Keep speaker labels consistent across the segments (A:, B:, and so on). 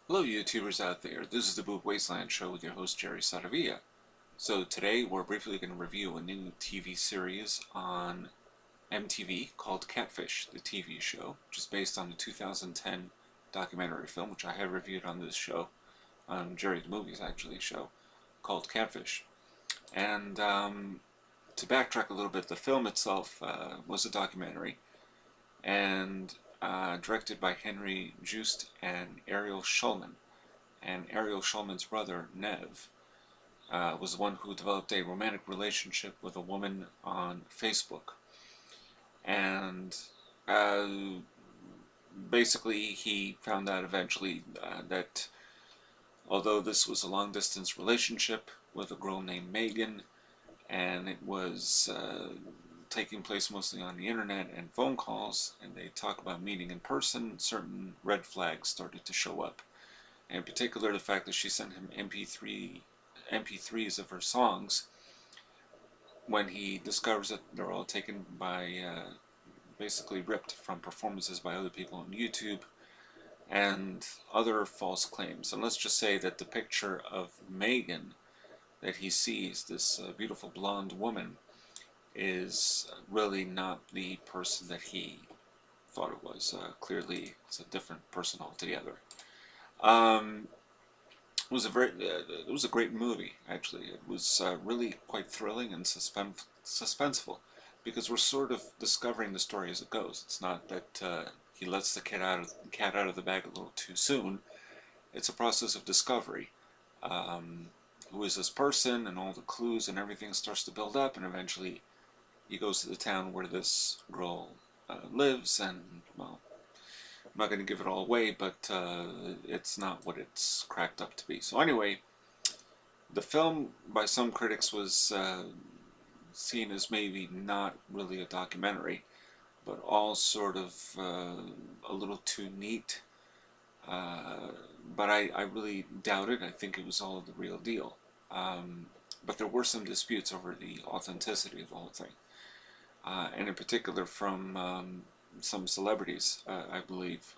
A: Hello YouTubers out there, this is the Boob Wasteland Show with your host Jerry Saravia. So today we're briefly going to review a new TV series on MTV called Catfish, the TV show, which is based on the 2010 documentary film, which I have reviewed on this show, on Jerry the Movies actually show, called Catfish. And to backtrack a little bit, the film itself was a documentary, and directed by Henry Joost and Ariel Schulman. And Ariel Schulman's brother, Nev, was the one who developed a romantic relationship with a woman on Facebook. And uh, basically he found out eventually that although this was a long-distance relationship with a girl named Megan, and it was taking place mostly on the internet and phone calls, and they talk about meeting in person, certain red flags started to show up. And in particular, the fact that she sent him MP3s of her songs when he discovers that they're all taken by, basically ripped from performances by other people on YouTube, and other false claims. And let's just say that the picture of Megan that he sees, this beautiful blonde woman, is really not the person that he thought it was. Clearly, it's a different person altogether. It was a great movie, actually. It was really quite thrilling and suspenseful, because we're sort of discovering the story as it goes. It's not that he lets the cat out of the bag a little too soon. It's a process of discovery. Who is this person, and all the clues and everything starts to build up, and eventually he goes to the town where this girl lives, and, well, I'm not going to give it all away, but it's not what it's cracked up to be. So anyway, the film by some critics was seen as maybe not really a documentary, but all sort of a little too neat. But I really doubt it. I think it was all the real deal. But there were some disputes over the authenticity of the whole thing. And in particular from some celebrities, I believe.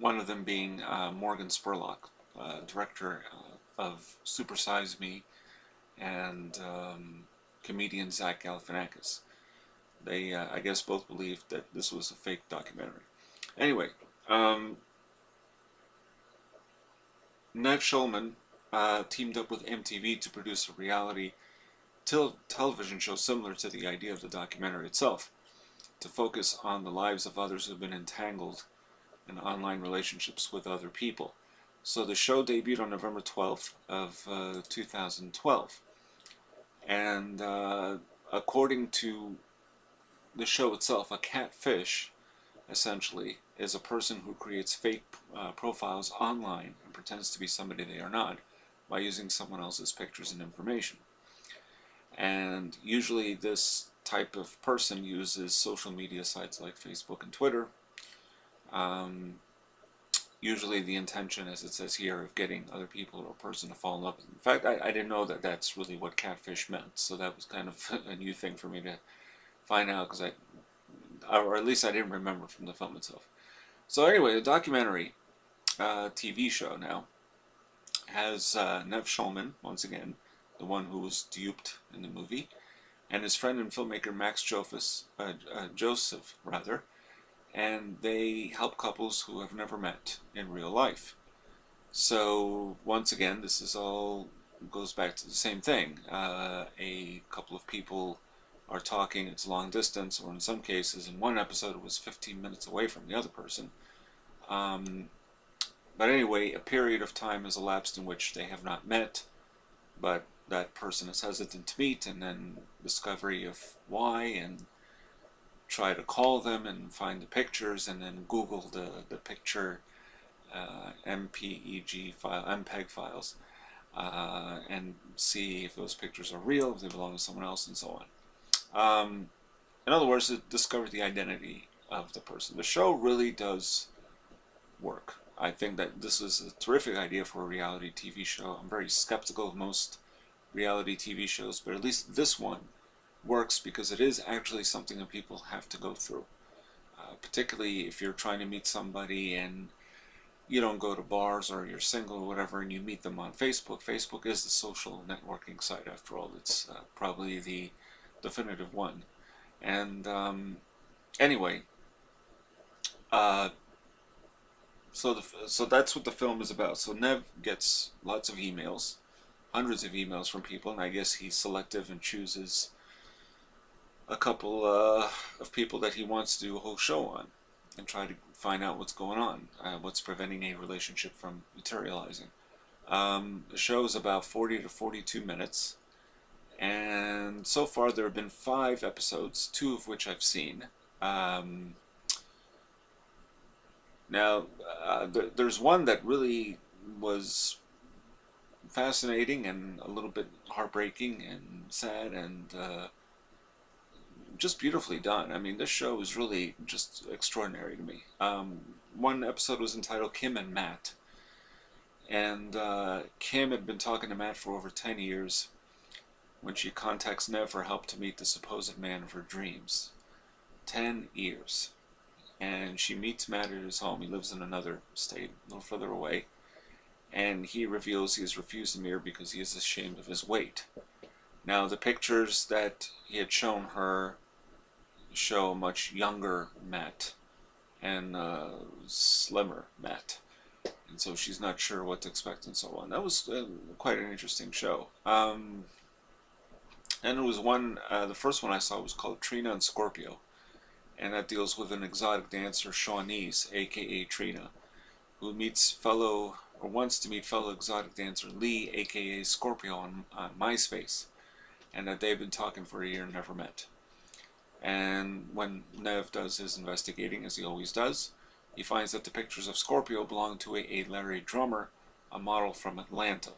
A: One of them being Morgan Spurlock, director of Super Size Me, and comedian Zach Galifianakis. They, I guess, both believed that this was a fake documentary. Anyway, Nev Schulman teamed up with MTV to produce a reality television show similar to the idea of the documentary itself, to focus on the lives of others who've been entangled in online relationships with other people. So the show debuted on November 12th of 2012. And according to the show itself, a catfish, essentially, is a person who creates fake profiles online and pretends to be somebody they are not by using someone else's pictures and information. And usually this type of person uses social media sites like Facebook and Twitter. Usually the intention, as it says here, of getting other people or a person to fall in love with them. In fact, I didn't know that that's really what catfish meant, so that was kind of a new thing for me to find out, because or at least I didn't remember from the film itself. So anyway, the documentary TV show now has Nev Schulman, once again, the one who was duped in the movie, and his friend and filmmaker Max Joseph, and they help couples who have never met in real life. So once again, this is all goes back to the same thing. A couple of people are talking, it's long distance, or in some cases, in one episode it was 15 minutes away from the other person. But anyway, a period of time has elapsed in which they have not met, but that person is hesitant to meet, and then discovery of why, and try to call them and find the pictures, and then Google the picture MPEG files, and see if those pictures are real, if they belong to someone else, and so on. In other words, to discover the identity of the person. The show really does work. I think that this is a terrific idea for a reality TV show. I'm very skeptical of most reality TV shows, but at least this one works because it is actually something that people have to go through. Particularly if you're trying to meet somebody and you don't go to bars or you're single or whatever and you meet them on Facebook. Facebook is the social networking site after all. It's probably the definitive one. And anyway, uh, so that's what the film is about. So Nev gets lots of emails, hundreds of emails from people, and I guess he's selective and chooses a couple of people that he wants to do a whole show on and try to find out what's going on, what's preventing a relationship from materializing. The show is about 40 to 42 minutes, and so far there have been 5 episodes, 2 of which I've seen. Now, there's one that really was fascinating and a little bit heartbreaking and sad and just beautifully done. I mean, this show is really just extraordinary to me. One episode was entitled Kim and Matt. And Kim had been talking to Matt for over 10 years when she contacts Nev for help to meet the supposed man of her dreams. 10 years. And she meets Matt at his home. He lives in another state, a little further away. And he reveals he has refused to meet her because he is ashamed of his weight. Now, the pictures that he had shown her show a much younger Matt and slimmer Matt. And so she's not sure what to expect and so on. That was quite an interesting show. And it was one, the first one I saw was called Trina and Scorpio. And that deals with an exotic dancer, Shawnee's, aka Trina, who wants to meet fellow exotic dancer Lee, aka Scorpio, on MySpace. And that they've been talking for a year and never met. And when Nev does his investigating, as he always does, he finds that the pictures of Scorpio belong to a Larry Drummer, a model from Atlanta.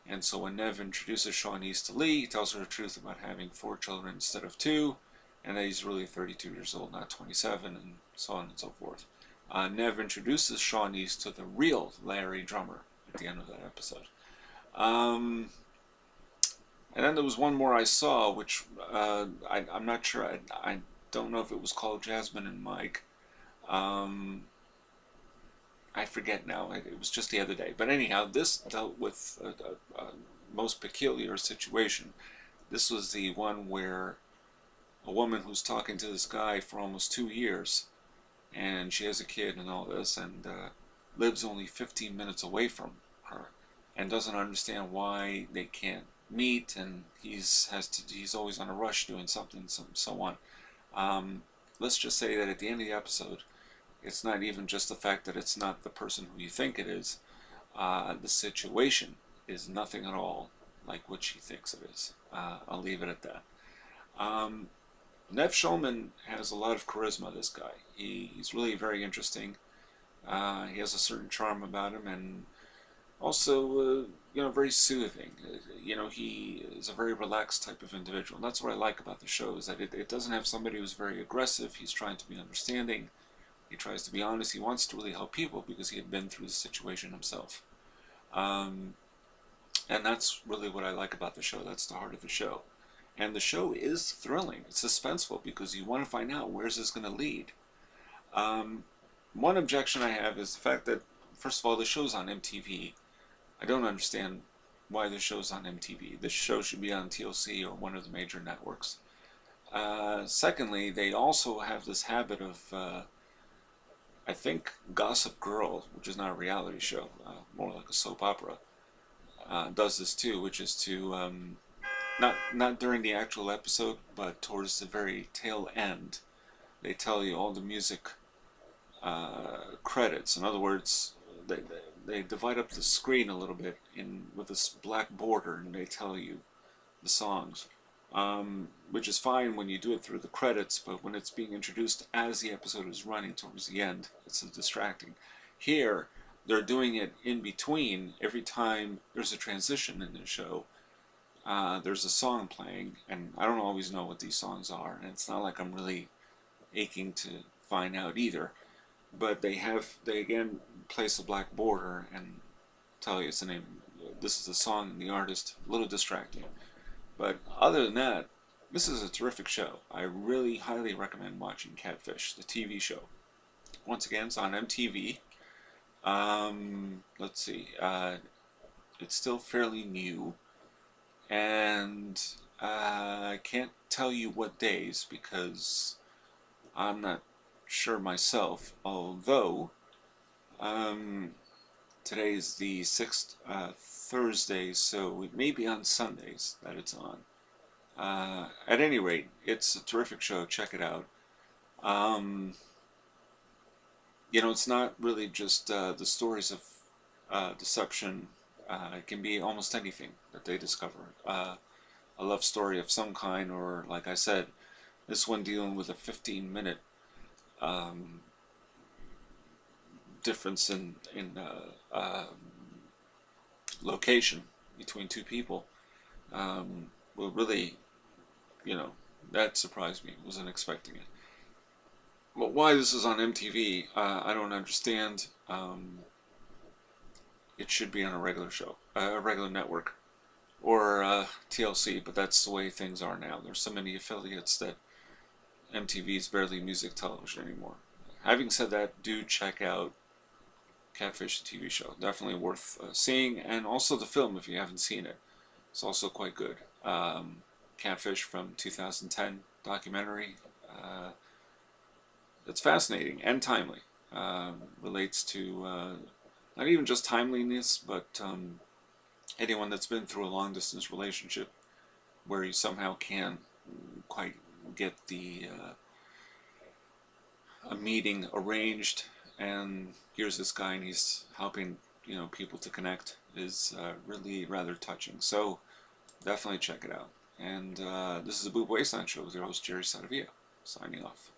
A: And so when Nev introduces Shawnee's to Lee, he tells her the truth about having 4 children instead of 2, and that he's really 32 years old, not 27, and so on and so forth. Nev introduces Shawnee's to the real Larry Drummer at the end of that episode. And then there was one more I saw, which I'm not sure, I don't know if it was called Jasmine and Mike. I forget now, it was just the other day. But anyhow, this dealt with a most peculiar situation. This was the one where a woman who's talking to this guy for almost 2 years, and she has a kid and all this, and lives only 15 minutes away from her, and doesn't understand why they can't meet, and he's always on a rush doing something, so on. Let's just say that at the end of the episode, it's not even just the fact that it's not the person who you think it is. The situation is nothing at all like what she thinks it is. I'll leave it at that. Nev Schulman has a lot of charisma, this guy. He's really very interesting. He has a certain charm about him, and also, very soothing. He is a very relaxed type of individual. And that's what I like about the show, is that it doesn't have somebody who's very aggressive. He's trying to be understanding. He tries to be honest. He wants to really help people because he had been through the situation himself. And that's really what I like about the show. That's the heart of the show. And the show is thrilling. It's suspenseful because you want to find out where's this going to lead. One objection I have is the fact that, first of all, the show's on MTV. I don't understand why the show's on MTV. This show should be on TLC or one of the major networks. Secondly, they also have this habit of, I think Gossip Girl, which is not a reality show, more like a soap opera, does this too, which is to, not during the actual episode, but towards the very tail end, they tell you all the music credits. In other words, they divide up the screen a little bit with this black border, and they tell you the songs, which is fine when you do it through the credits, but when it's being introduced as the episode is running towards the end, it's distracting. Here, they're doing it in between. Every time there's a transition in the show, there's a song playing, and I don't always know what these songs are, and it's not like I'm really aching to find out either. But they again place a black border and tell you it's the name. This is the song and the artist. A little distracting. But other than that, this is a terrific show. I really highly recommend watching Catfish, the TV show. Once again, it's on MTV. Let's see. It's still fairly new, and I can't tell you what days because I'm not sure myself. Although today's the 6th Thursday, so it may be on Sundays that it's on. At any rate, it's a terrific show. Check it out. Um, it's not really just the stories of deception. It can be almost anything that they discover. A love story of some kind, or like I said, this one dealing with a 15-minute um, difference in location between two people. Well, really, that surprised me. Wasn't expecting it. But why this is on MTV, I don't understand. It should be on a regular show, a regular network, or TLC, but that's the way things are now. There's so many affiliates that MTV is barely music television anymore. Having said that, do check out Catfish, the TV show. Definitely worth seeing, and also the film if you haven't seen it. It's also quite good. Catfish from 2010 documentary. It's fascinating and timely. Relates to not even just timeliness, but anyone that's been through a long distance relationship where you somehow can quite get a meeting arranged, and here's this guy and he's helping people to connect is really rather touching. So definitely check it out. And this is the Boob Wasteland Show with your host Jerry Saravia, signing off.